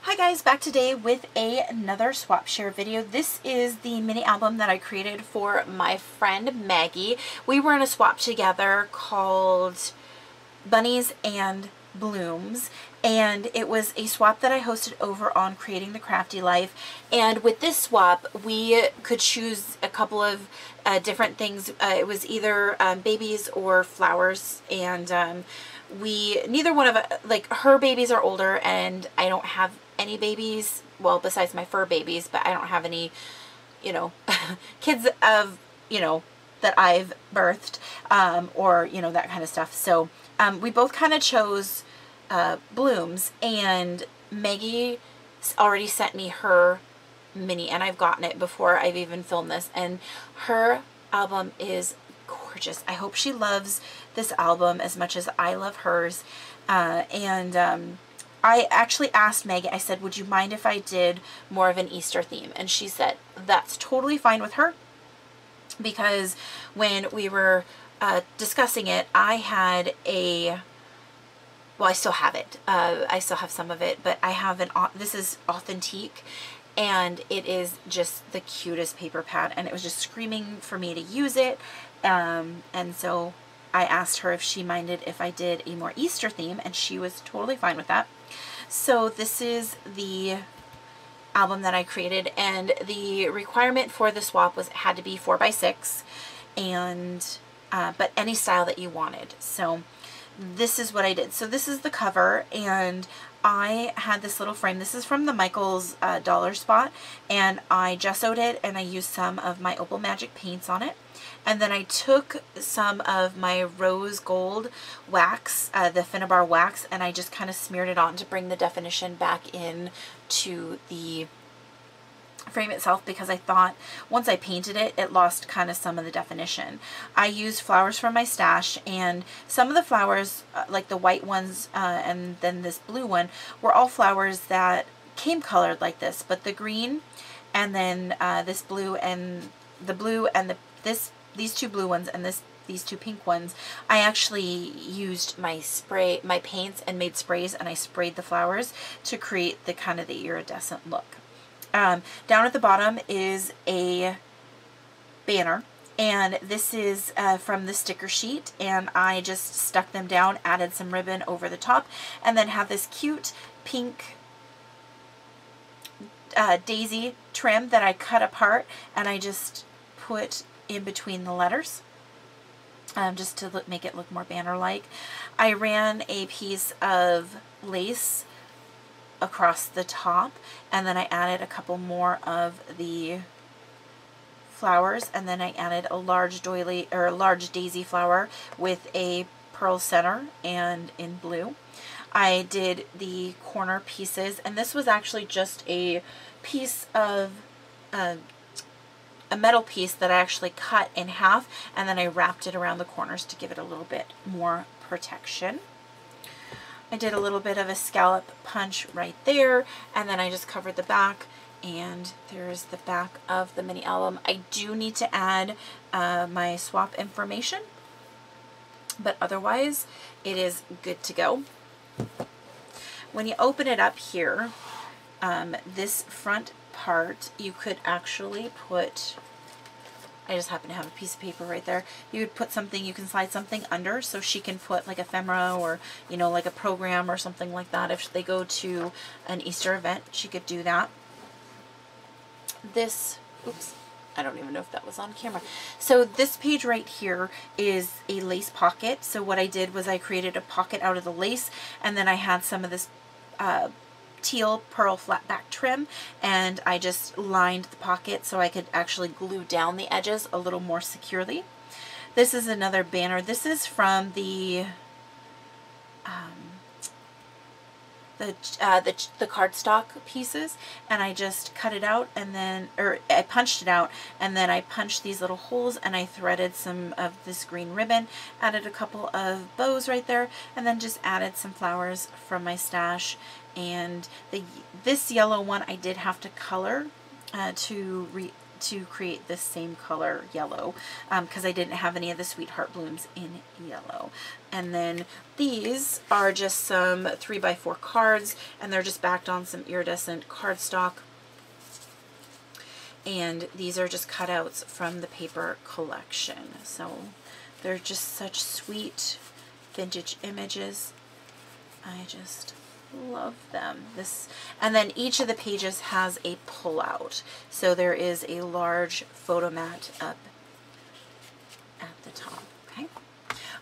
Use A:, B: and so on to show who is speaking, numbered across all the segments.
A: Hi guys, back today with another swap share video. This is the mini album that I created for my friend Maggie. We were in a swap together called Bunnies and Blooms, and it was a swap that I hosted over on Creating the Crafty Life. And with this swap we could choose a couple of different things. It was either babies or flowers, and neither one of like, her babies are older and I don't have any babies, well, besides my fur babies, but I don't have any, you know, kids of, you know, that I've birthed, or, you know, that kind of stuff. So we both kind of chose blooms, and Maggie already sent me her mini, and I've gotten it before I've even filmed this, and her album is gorgeous. I hope she loves this album as much as I love hers. I actually asked Maggie, I said, would you mind if I did more of an Easter theme? And she said that's totally fine with her, because when we were discussing it, I had a, well, I still have it. I still have some of it, but I have this is Authentique, and it is just the cutest paper pad, and it was just screaming for me to use it. And so I asked her if she minded if I did a more Easter theme, and she was totally fine with that. So this is the album that I created, and the requirement for the swap was it had to be 4x6, and but any style that you wanted. So this is what I did. So this is the cover, and I had this little frame. This is from the Michael's Dollar Spot, and I gessoed it, and I used some of my Opal Magic paints on it. And then I took some of my rose gold wax, the Finnabar wax, and I just kind of smeared it on to bring the definition back in to the frame itself, because I thought once I painted it, it lost kind of some of the definition. I used flowers from my stash, and some of the flowers, like the white ones and then this blue one, were all flowers that came colored like this, but the green and then this blue and the blue and these two blue ones and these two pink ones, I actually used my paints and made sprays, and I sprayed the flowers to create the kind of the iridescent look. Down at the bottom is a banner, and this is from the sticker sheet, and I just stuck them down, added some ribbon over the top, and then have this cute pink daisy trim that I cut apart, and I just put in between the letters, just to make it look more banner-like. I ran a piece of lace across the top, and then I added a couple more of the flowers, and then I added a large doily, or a large daisy flower with a pearl center and in blue. I did the corner pieces, and this was actually just a piece of a metal piece that I actually cut in half, and then I wrapped it around the corners to give it a little bit more protection. I did a little bit of a scallop punch right there, and then I just covered the back, and there's the back of the mini album. I do need to add my swap information, but otherwise it is good to go. When you open it up here, this front part, you could actually put, I just happen to have a piece of paper right there, you would put something, you can slide something under, so she can put like ephemera, or, you know, like a program or something like that. If they go to an Easter event, she could do that. This, oops, I don't even know if that was on camera. So this page right here is a lace pocket. So what I did was I created a pocket out of the lace, and then I had some of this teal pearl flat back trim, and I just lined the pocket so I could actually glue down the edges a little more securely. This is another banner. This is from the cardstock pieces, and I just cut it out, and then, or I punched it out, and then I punched these little holes, and I threaded some of this green ribbon, added a couple of bows right there, and then just added some flowers from my stash. And this yellow one I did have to color to to create this same color yellow, because I didn't have any of the sweetheart blooms in yellow. And then these are just some 3x4 cards, and they're just backed on some iridescent cardstock. And these are just cutouts from the paper collection. So they're just such sweet vintage images. I just love them. And then each of the pages has a pull-out. So there is a large photo mat up at the top. Okay.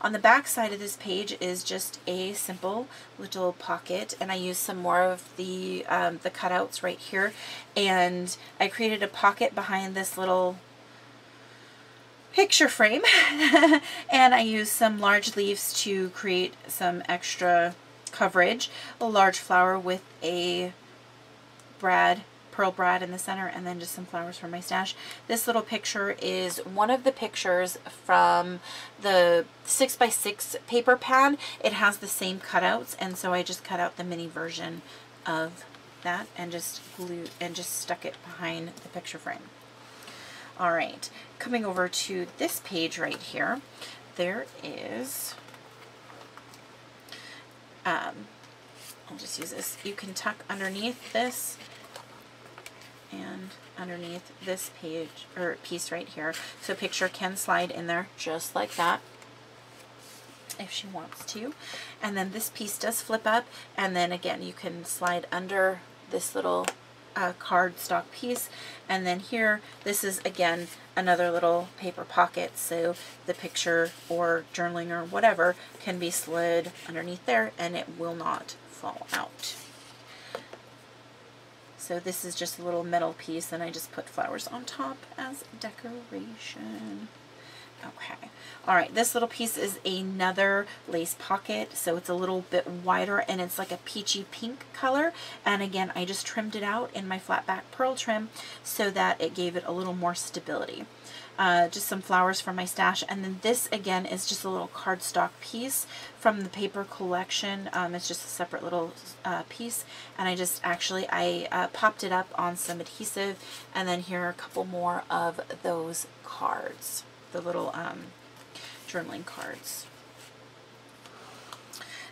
A: On the back side of this page is just a simple little pocket, and I used some more of the cutouts right here, and I created a pocket behind this little picture frame and I used some large leaves to create some extra coverage, a large flower with a pearl brad in the center, and then just some flowers from my stash. This little picture is one of the pictures from the 6x6 paper pad. It has the same cutouts, and so I just cut out the mini version of that and just stuck it behind the picture frame. All right, coming over to this page right here, there is I'll just use this. You can tuck underneath this and underneath this page or piece right here. So a picture can slide in there just like that if she wants to. And then this piece does flip up, and then again you can slide under this little cardstock piece. And then here, this is again another little paper pocket, so the picture or journaling or whatever can be slid underneath there and it will not fall out. So this is just a little metal piece, and I just put flowers on top as decoration. Okay. All right, this little piece is another lace pocket, so it's a little bit wider and it's like a peachy pink color. And again, I just trimmed it out in my flat back pearl trim so that it gave it a little more stability. Just some flowers from my stash, and then this again is just a little cardstock piece from the paper collection. It's just a separate little piece, and I popped it up on some adhesive, and then here are a couple more of those cards, the little journaling cards.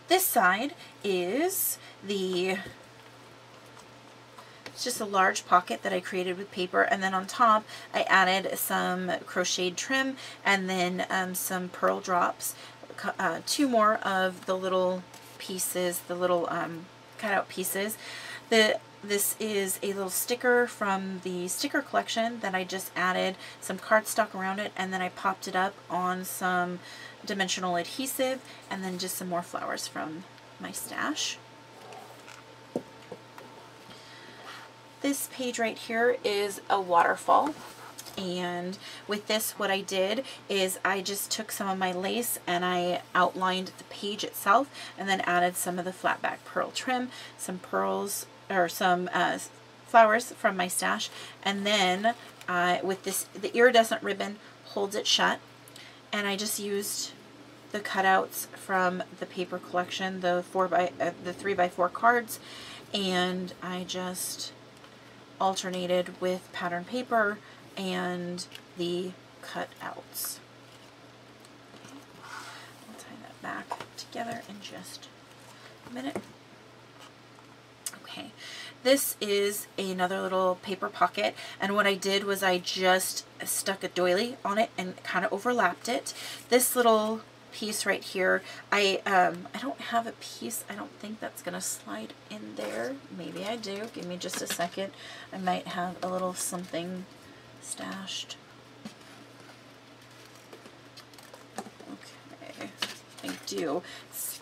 A: This side is it's just a large pocket that I created with paper, and then on top I added some crocheted trim and then some pearl drops, two more of the little pieces, the little cutout pieces. This is a little sticker from the sticker collection that I just added some cardstock around it, and then I popped it up on some dimensional adhesive, and then just some more flowers from my stash. This page right here is a waterfall, and with this what I did is I just took some of my lace and I outlined the page itself, and then added some of the flat back pearl trim, some pearls or some flowers from my stash, and then with this, the iridescent ribbon holds it shut, and I just used the cutouts from the paper collection, the 3x4 cards, and I just alternated with pattern paper and the cutouts. Okay. I'll tie that back together in just a minute. Okay, this is another little paper pocket, and what I did was I just stuck a doily on it and kind of overlapped it. This little piece right here, I don't have a piece, I don't think that's gonna slide in there. Maybe I do. Give me just a second. I might have a little something stashed. Okay, I do.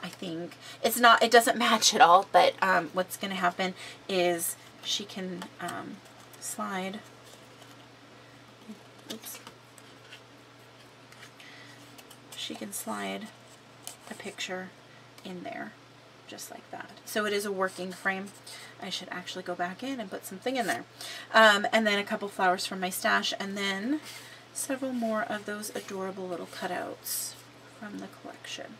A: I think it's not, it doesn't match at all, but what's gonna happen is she can slide. Oops. She can slide a picture in there just like that. So it is a working frame. I should actually go back in and put something in there. And then a couple flowers from my stash, and then several more of those adorable little cutouts from the collection.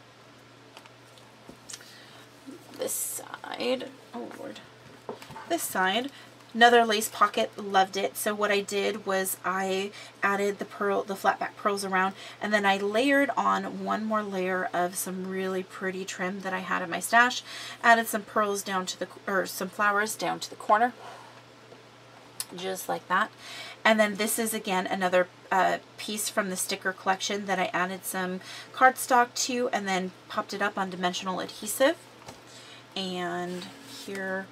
A: This side, oh Lord, this side Another lace pocket, loved it. So what I did was I added the flat back pearls around, and then I layered on one more layer of some really pretty trim that I had in my stash. Added some pearls down to some flowers down to the corner, just like that. And then this is again another piece from the sticker collection that I added some cardstock to, and then popped it up on dimensional adhesive. And here,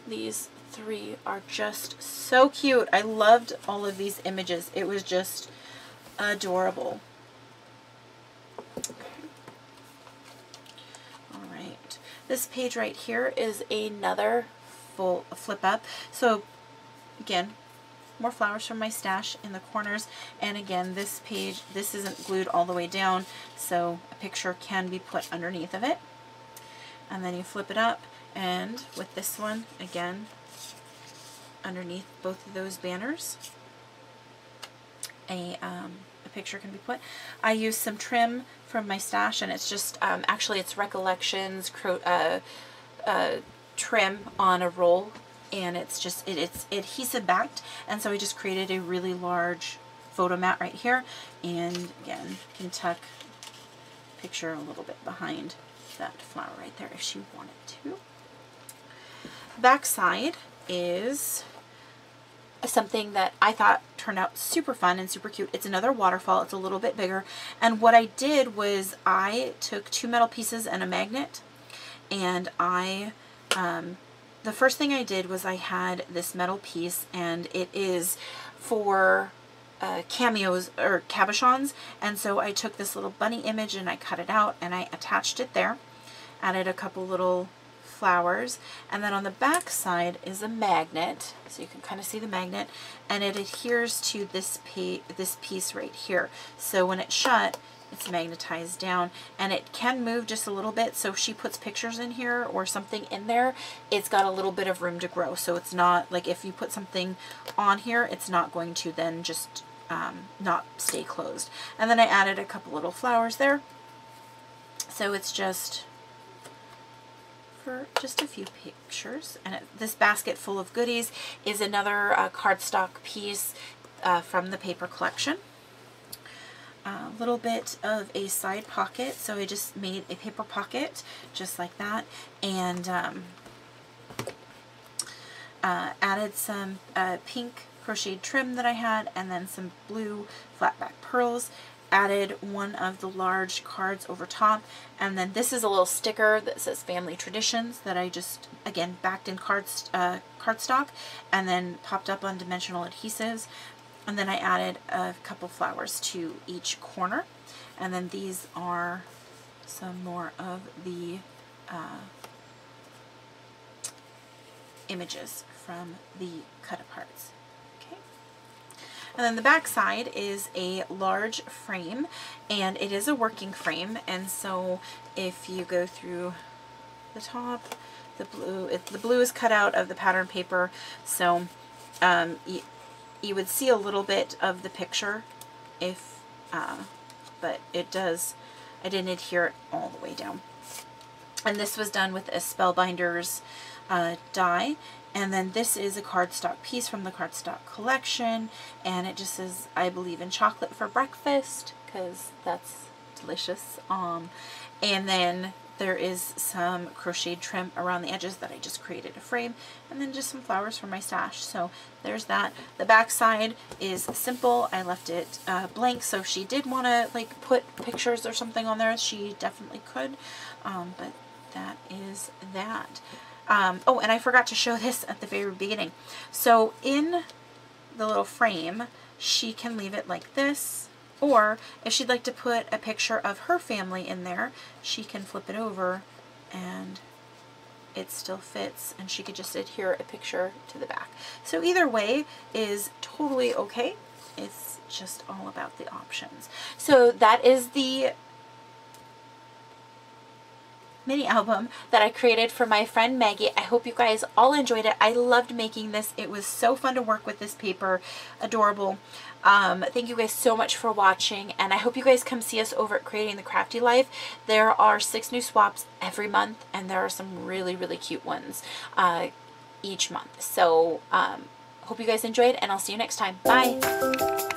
A: these 3 are just so cute. I loved all of these images. It was just adorable. Okay. All right. This page right here is another full flip up. So again, more flowers from my stash in the corners. And again, this page, this isn't glued all the way down, so a picture can be put underneath of it. And then you flip it up, and with this one, again, underneath both of those banners, a picture can be put. I use some trim from my stash, and it's just, actually it's Recollections trim on a roll, and it's just, it's adhesive backed, and so I just created a really large photo mat right here, and again, can tuck picture a little bit behind that flower right there if she wanted to. Back side is something that I thought turned out super fun and super cute. It's another waterfall. It's a little bit bigger, and what I did was I took 2 metal pieces and a magnet, and I the first thing I did was I had this metal piece, and it is for cameos or cabochons, and so I took this little bunny image and I cut it out and I attached it there, added a couple little flowers, and then on the back side is a magnet, so you can kind of see the magnet, and it adheres to this piece right here. So when it's shut, it's magnetized down, and it can move just a little bit, so if she puts pictures in here or something in there, it's got a little bit of room to grow. So it's not like if you put something on here, it's not going to then just not stay closed. And then I added a couple little flowers there, so it's just for just a few pictures. And this basket full of goodies is another cardstock piece from the paper collection. A little bit of a side pocket, so I just made a paper pocket just like that, and added some pink crocheted trim that I had, and then some blue flat back pearls. Added one of the large cards over top, and then this is a little sticker that says Family Traditions that I just, again, backed in cardstock and then popped up on dimensional adhesives. And then I added a couple flowers to each corner. And then these are some more of the images from the cut aparts. Okay. And then the back side is a large frame, and it is a working frame. And so if you go through the top, the blue is cut out of the pattern paper. So you would see a little bit of the picture if, but it does, I didn't adhere it all the way down. And this was done with a Spellbinders die. And then this is a cardstock piece from the cardstock collection, and it just says, I believe in chocolate for breakfast, because that's delicious. And then there is some crocheted trim around the edges that I just created a frame, and then just some flowers from my stash. So there's that. The back side is simple. I left it blank, so if she did want to like put pictures or something on there, she definitely could. But that is that. Oh, and I forgot to show this at the very beginning. So in the little frame, she can leave it like this, or if she'd like to put a picture of her family in there, she can flip it over and it still fits, and she could just adhere a picture to the back. So either way is totally okay. It's just all about the options. So that is the mini album that I created for my friend Maggie. I hope you guys all enjoyed it. I loved making this. It was so fun to work with this paper. Adorable. Thank you guys so much for watching, and I hope you guys come see us over at Creating the Crafty Life. There are 6 new swaps every month, and there are some really, really cute ones. each month. So hope you guys enjoyed, and I'll see you next time. Bye.